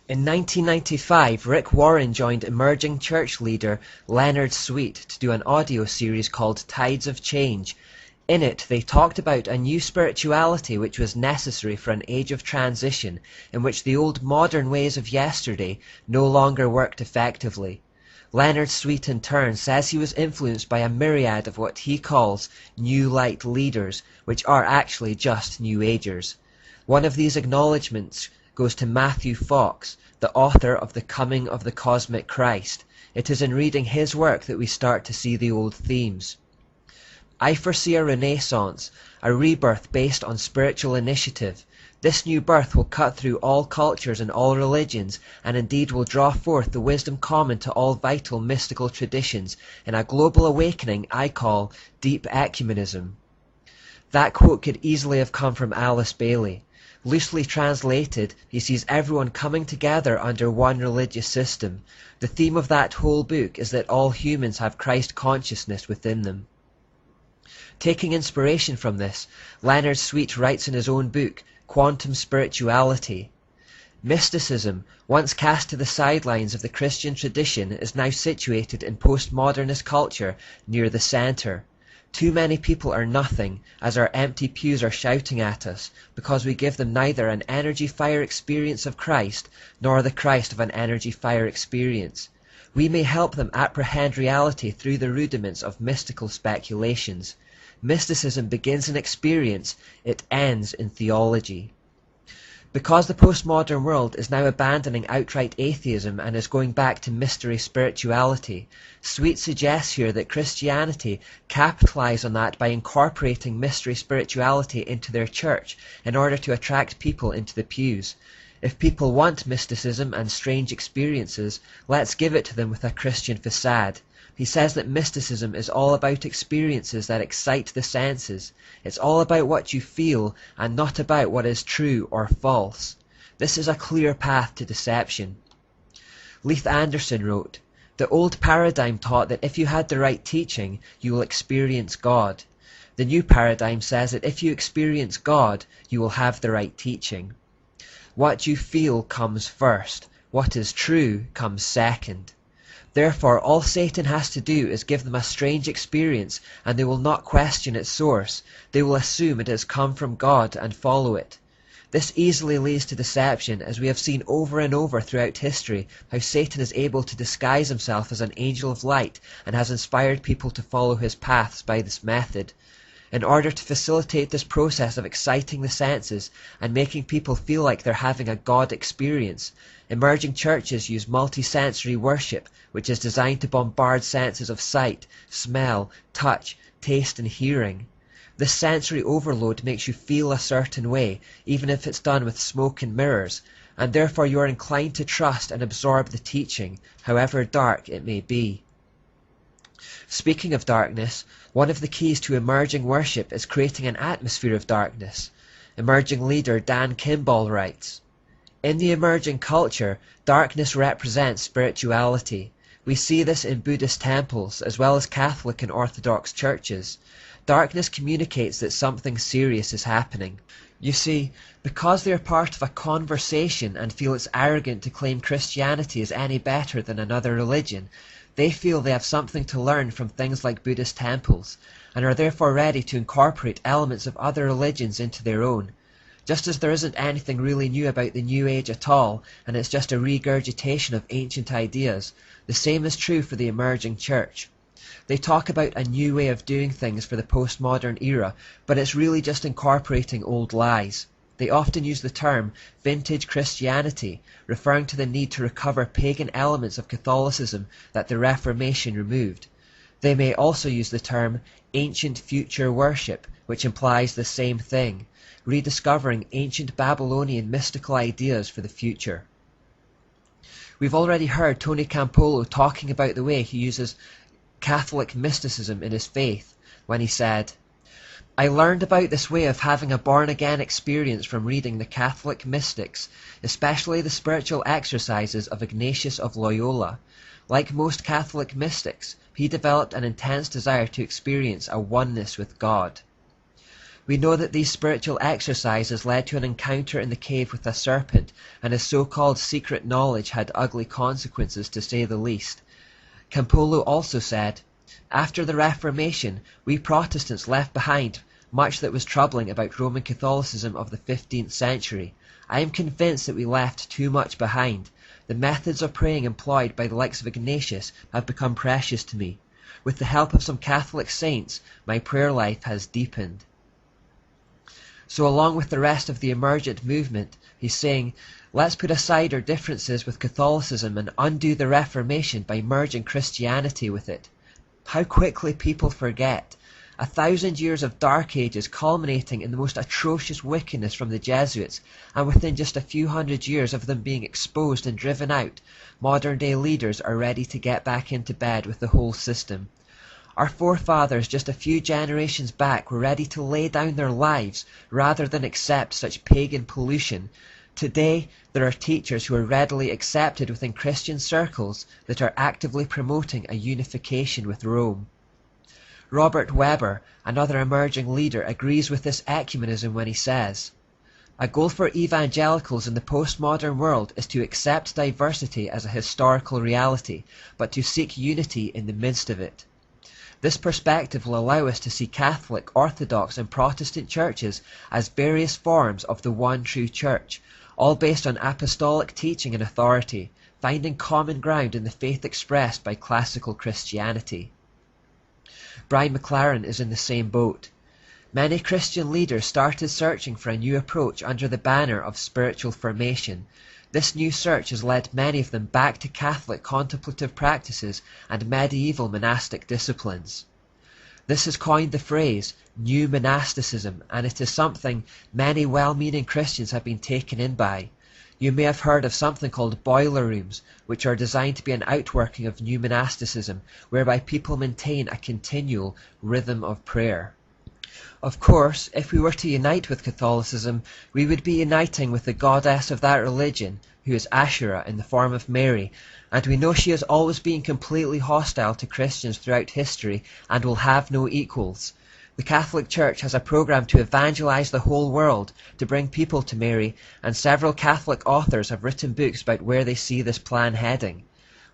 In 1995, Rick Warren joined emerging church leader Leonard Sweet to do an audio series called Tides of Change. In it, they talked about a new spirituality which was necessary for an age of transition, in which the old modern ways of yesterday no longer worked effectively. Leonard Sweet in turn says he was influenced by a myriad of what he calls New Light leaders, which are actually just New Agers. One of these acknowledgements goes to Matthew Fox, the author of The Coming of the Cosmic Christ. It is in reading his work that we start to see the old themes. I foresee a renaissance, a rebirth based on spiritual initiative. This new birth will cut through all cultures and all religions, and indeed will draw forth the wisdom common to all vital mystical traditions in a global awakening I call deep ecumenism. That quote could easily have come from Alice Bailey. Loosely translated, he sees everyone coming together under one religious system. The theme of that whole book is that all humans have Christ consciousness within them. Taking inspiration from this, Leonard Sweet writes in his own book, Quantum Spirituality. Mysticism, once cast to the sidelines of the Christian tradition, is now situated in postmodernist culture near the centre. Too many people are nothing, as our empty pews are shouting at us, because we give them neither an energy fire experience of Christ, nor the Christ of an energy fire experience. We may help them apprehend reality through the rudiments of mystical speculations. Mysticism begins in experience, it ends in theology. Because the postmodern world is now abandoning outright atheism and is going back to mystery spirituality, Sweet suggests here that Christianity capitalize on that by incorporating mystery spirituality into their church in order to attract people into the pews. If people want mysticism and strange experiences, let's give it to them with a Christian facade. He says that mysticism is all about experiences that excite the senses. It's all about what you feel and not about what is true or false. This is a clear path to deception. Leith Anderson wrote, "The old paradigm taught that if you had the right teaching, you will experience God. The new paradigm says that if you experience God, you will have the right teaching. What you feel comes first. What is true comes second. Therefore, all Satan has to do is give them a strange experience, and they will not question its source. They will assume it has come from God and follow it. This easily leads to deception, as we have seen over and over throughout history how Satan is able to disguise himself as an angel of light and has inspired people to follow his paths by this method. In order to facilitate this process of exciting the senses and making people feel like they're having a God experience, emerging churches use multi-sensory worship, which is designed to bombard senses of sight, smell, touch, taste and hearing. This sensory overload makes you feel a certain way, even if it's done with smoke and mirrors, and therefore you are inclined to trust and absorb the teaching, however dark it may be. Speaking of darkness, one of the keys to emerging worship is creating an atmosphere of darkness. Emerging leader Dan Kimball writes, "In the emerging culture, darkness represents spirituality. We see this in Buddhist temples as well as Catholic and Orthodox churches. Darkness communicates that something serious is happening. You see, because they are part of a conversation and feel it's arrogant to claim Christianity is any better than another religion, they feel they have something to learn from things like Buddhist temples, and are therefore ready to incorporate elements of other religions into their own. Just as there isn't anything really new about the New Age at all, and it's just a regurgitation of ancient ideas, the same is true for the emerging church. They talk about a new way of doing things for the postmodern era, but it's really just incorporating old lies. They often use the term vintage Christianity, referring to the need to recover pagan elements of Catholicism that the Reformation removed. They may also use the term ancient future worship, which implies the same thing, rediscovering ancient Babylonian mystical ideas for the future. We've already heard Tony Campolo talking about the way he uses Catholic mysticism in his faith, when he said, "I learned about this way of having a born-again experience from reading the Catholic mystics, especially the spiritual exercises of Ignatius of Loyola. Like most Catholic mystics, he developed an intense desire to experience a oneness with God." We know that these spiritual exercises led to an encounter in the cave with a serpent, and his so-called secret knowledge had ugly consequences, to say the least. Campolo also said, "After the Reformation, we Protestants left behind much that was troubling about Roman Catholicism of the 15th century. I am convinced that we left too much behind. The methods of praying employed by the likes of Ignatius have become precious to me. With the help of some Catholic saints, my prayer life has deepened." So along with the rest of the emergent movement, he's saying, let's put aside our differences with Catholicism and undo the Reformation by merging Christianity with it. How quickly people forget. 1,000 years of dark ages culminating in the most atrocious wickedness from the Jesuits, and within just a few hundred years of them being exposed and driven out, modern-day leaders are ready to get back into bed with the whole system. Our forefathers just a few generations back were ready to lay down their lives rather than accept such pagan pollution. Today, there are teachers who are readily accepted within Christian circles that are actively promoting a unification with Rome. Robert Weber, another emerging leader, agrees with this ecumenism when he says, "A goal for evangelicals in the postmodern world is to accept diversity as a historical reality, but to seek unity in the midst of it. This perspective will allow us to see Catholic, Orthodox and Protestant churches as various forms of the one true church, all based on apostolic teaching and authority, finding common ground in the faith expressed by classical Christianity." Brian McLaren is in the same boat. Many Christian leaders started searching for a new approach under the banner of spiritual formation. This new search has led many of them back to Catholic contemplative practices and medieval monastic disciplines. This has coined the phrase new monasticism, and it is something many well-meaning Christians have been taken in by. You may have heard of something called boiler rooms, which are designed to be an outworking of new monasticism, whereby people maintain a continual rhythm of prayer. Of course, if we were to unite with Catholicism, we would be uniting with the goddess of that religion, who is Asherah in the form of Mary, and we know she has always been completely hostile to Christians throughout history and will have no equals. The Catholic Church has a program to evangelize the whole world, to bring people to Mary, and several Catholic authors have written books about where they see this plan heading.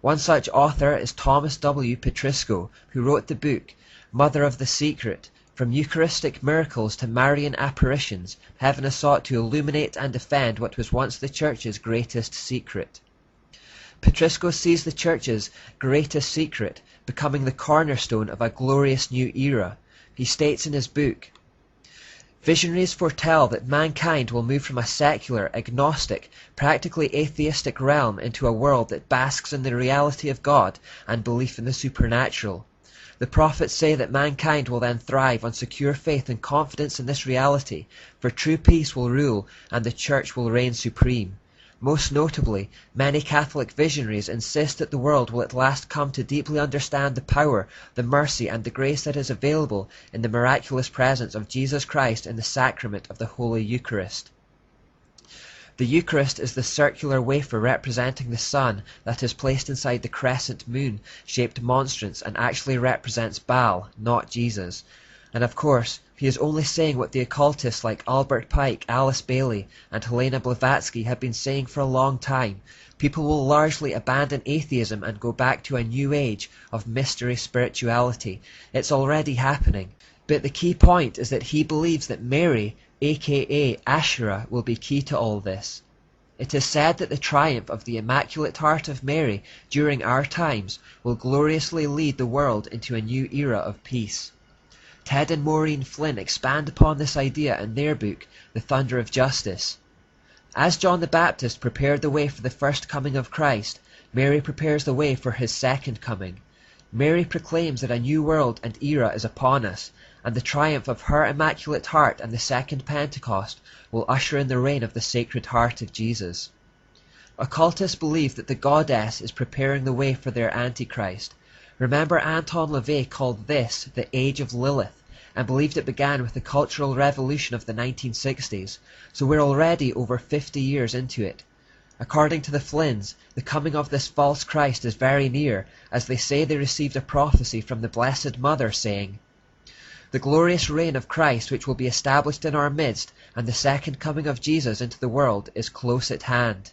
One such author is Thomas W. Petrisco, who wrote the book, Mother of the Secret, From Eucharistic Miracles to Marian Apparitions, Heaven has sought to illuminate and defend what was once the Church's greatest secret. Petrisco sees the Church's greatest secret becoming the cornerstone of a glorious new era. He states in his book, "Visionaries foretell that mankind will move from a secular, agnostic, practically atheistic realm into a world that basks in the reality of God and belief in the supernatural. The prophets say that mankind will then thrive on secure faith and confidence in this reality, for true peace will rule and the Church will reign supreme. Most notably, many Catholic visionaries insist that the world will at last come to deeply understand the power, the mercy and the grace that is available in the miraculous presence of Jesus Christ in the sacrament of the Holy Eucharist." The Eucharist is the circular wafer representing the sun that is placed inside the crescent moon-shaped monstrance and actually represents Baal, not Jesus. And of course, he is only saying what the occultists like Albert Pike, Alice Bailey and Helena Blavatsky have been saying for a long time. People will largely abandon atheism and go back to a new age of mystery spirituality. It's already happening. But the key point is that he believes that Mary, aka Asherah, will be key to all this. It is said that the triumph of the Immaculate Heart of Mary during our times will gloriously lead the world into a new era of peace. Ted and Maureen Flynn expand upon this idea in their book, The Thunder of Justice. As John the Baptist prepared the way for the first coming of Christ, Mary prepares the way for his second coming. Mary proclaims that a new world and era is upon us, and the triumph of her Immaculate Heart and the second Pentecost will usher in the reign of the Sacred Heart of Jesus. Occultists believe that the goddess is preparing the way for their Antichrist. Remember, Anton LaVey called this the Age of Lilith, and believed it began with the Cultural Revolution of the 1960s, so we're already over 50 years into it. According to the Flynns, the coming of this false Christ is very near, as they say they received a prophecy from the Blessed Mother saying, The glorious reign of Christ which will be established in our midst, and the second coming of Jesus into the world is close at hand.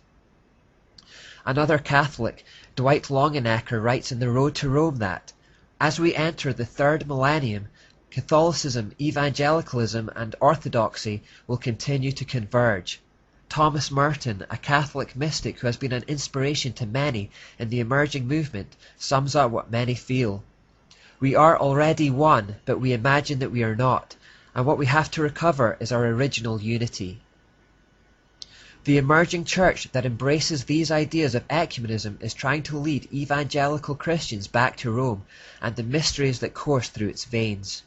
Another Catholic, Dwight Longenecker, writes in The Road to Rome that, as we enter the third millennium, Catholicism, evangelicalism, and orthodoxy will continue to converge. Thomas Merton, a Catholic mystic who has been an inspiration to many in the emerging movement, sums up what many feel. We are already one, but we imagine that we are not, and what we have to recover is our original unity. The emerging church that embraces these ideas of ecumenism is trying to lead evangelical Christians back to Rome and the mysteries that course through its veins.